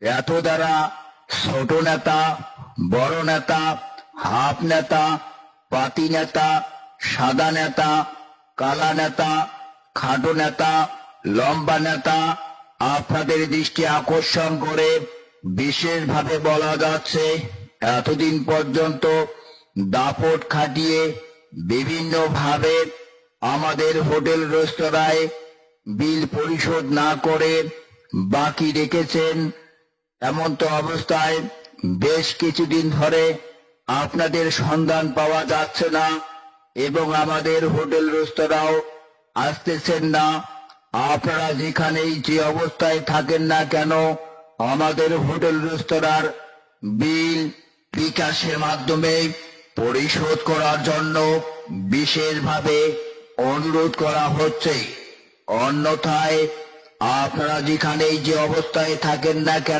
এত দ্বারা ছোট নেতা, বড় নেতা, হাফ নেতা, পাতি নেতা, সাদা নেতা, কালা নেতা, খাটো নেতা, লম্বা নেতা আপনাদের দৃষ্টি আকর্ষণ করে বিশেষভাবে বলা যাচ্ছে, এতদিন পর্যন্ত দাপট খাটিয়ে বিভিন্নভাবে আমাদের হোটেল রেস্তোরাঁয় বিল পরিশোধ না করে বাকি রেখেছেন। এমন তো অবস্থায় বেশ কিছুদিন ধরে আপনাদের সন্ধান পাওয়া যাচ্ছে না এবং আমাদের হোটেল রেস্তোরাঁও আসতেছেন না। আপনারা যেখানেই যে অবস্থায় থাকেন না কেন, আমাদের হোটেল রেস্তোরাঁর বিল বিকাশের মাধ্যমে পরিশোধ করার জন্য বিশেষভাবে অনুরোধ করা হচ্ছে। অন্যথায় আপনারা যেখানেই যে অবস্থায় থাকেন না কেন